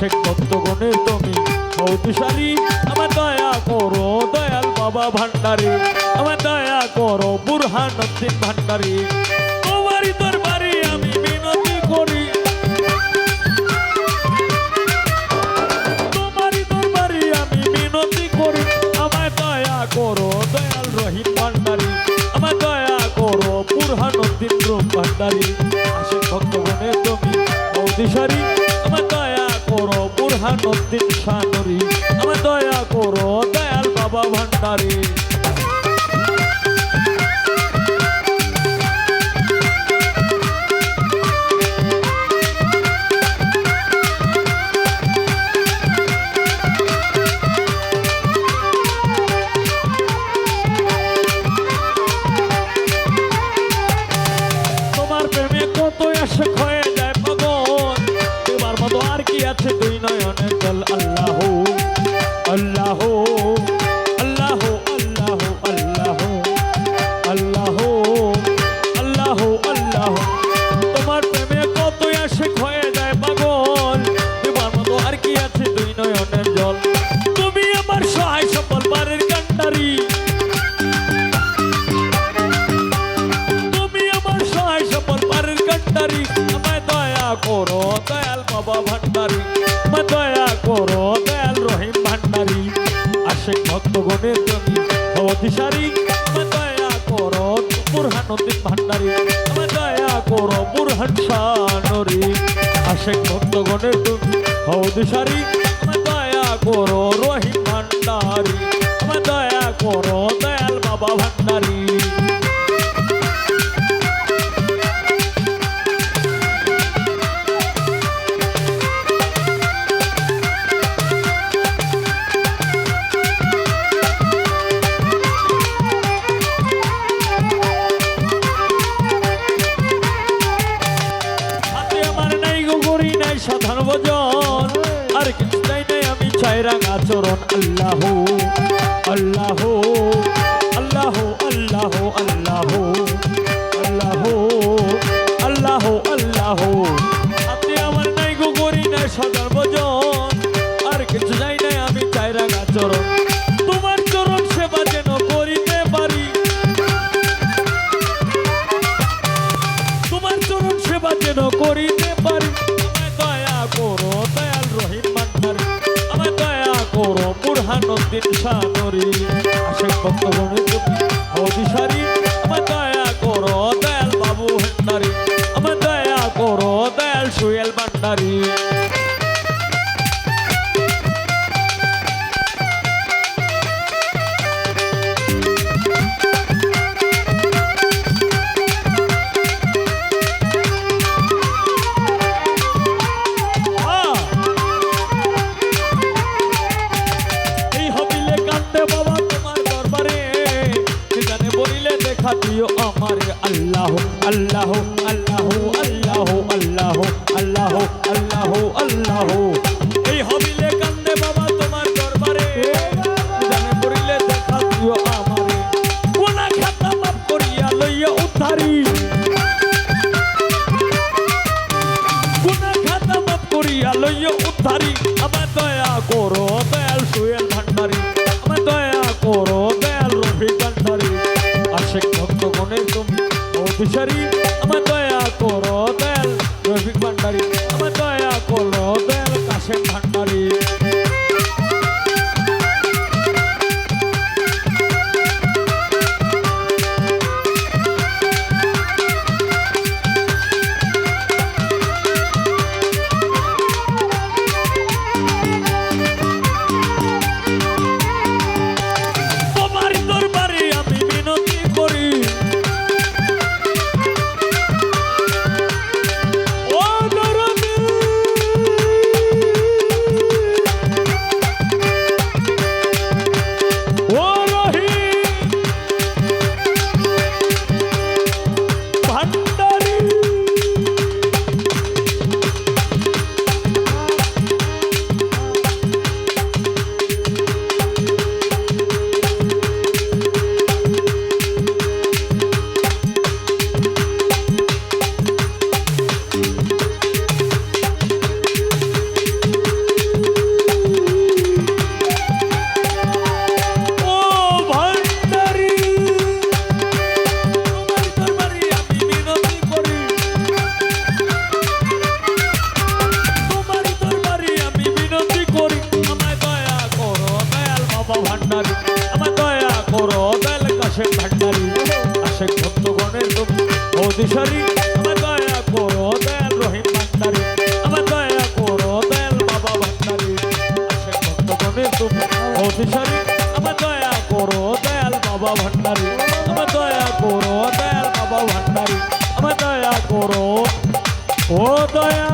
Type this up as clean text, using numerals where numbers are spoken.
আশেক ভক্তগণে তুমি অতিশালী আমার দয়া করো দয়াল বাবা ভান্ডারী আমার দয়া করো বুরহানুদ্দিন ভান্ডারী তোমারই দরবারে আমি মিনতি করি তোমারই দরবারে আমি মিনতি করি আমায় দয়া করো দয়াল রহিম ভান্ডারী আমার দয়া করো বুরহানুদ্দিন রূপ ভান্ডারী আশেক ভক্তগণে তুমি অতিশালী আমার দয়া করো বুরহানুদ্দিন শানুরী আমার দয়া করো দয়াল বাবা ভান্ডারী তোমার প্রেমে কত আশেক হয়ে যায় পাগল তোমার মতো আর কি আছে দুই নয়নের জল আল্লাহ আল্লাহ আল্লাহ আল্লাহ আল্লাহ আল্লাহ আল্লাহ তোমার প্রেমে কত আশেক হয়ে যায় পাগল তোমার মতো আর কি আছে দুই নয়নের জল তুমি আমার সহায় সফল বারের কান্ডারি তুমি আমার সহায় সফল বারের কান্ডারি আমায় দয়া করো দয়াল বাবা ভান্ডারী আমায় দয়া করো দয়াল রহিম ভান্ডারী আশেক ভক্তগণের তুমি অতিশালী আমায় দয়া করো বুরহানুদ্দিন ভান্ডারী আমায় দয়া করো বুরহান শানুরী আশেক ভক্তগণের তুমি অতিশালী আমায় দয়া করো রহিম ভান্ডারী আমায় দয়া করো দয়াল বাবা ভান্ডারী সাধারণ ভজন আর কিছু চাই নাই আমি চাই রাঙা চরণ আল্লাহ আল্লাহ আল্লাহ আল্লাহ আল্লাহ আল্লাহ আল্লাহ আল্লাহ আপনি আমার নাই গো করি নাই সাধারণ ভজন আর কিছু চাই নাই আমি চাই রাঙা চরণ তোমার চরণ সেবা যেন করিতে পারি তোমার চরণ সেবা যেন করিতে পারি করো দয়াল রহিম ভান্ডারী আমায় দয়া করো বুরহানুদ্দিন শানুরী আশেক ভক্তগণে তুমি অতিশালী আমায় দয়া করো দয়াল বাবু ভান্ডারী আমায় দয়া করো দয়াল সুয়েল ভান্ডারী দিও আমারে আল্লাহ আল্লাহ আল্লাহ আল্লাহ আল্লাহ আল্লাহ আল্লাহ আল্লাহ এই হবিলে কান্দে বাবা তোমার দরবারে জানে পড়িলে দেখা দিও আমারে গুনাহ খাতা মাফ করিয়া লইয়া উদ্ধারি গুনাহ খাতা মাফ করিয়া লইয়া উদ্ধারি আমার দয়া করো দয়াল সুয়েল ভান্ডারী আমার দয়া করো দয়াল রফিক ভান্ডারী আশেক ভক্তগণের তুমি অতিশালী আমার দয়া করো দয়াল রফিক ভান্ডারী আমার দয়া করো দয়াল কাশেম ভান্ডারী তোমার দরবারে আমি মিনতি করি আশেক ভান্ডারি আশেক ভক্তগণের তুমি অধিসারী আমার দয়া করো দয়াল রহিম ভান্ডারি আমার দয়া করো দয়াল বাবা ভান্ডারি আশেক ভক্তগণের তুমি অধিসারী আমার দয়া করো দয়াল বাবা ভান্ডারি আমার দয়া করো দয়াল বাবা ভান্ডারি আমার দয়া করো ও দয়া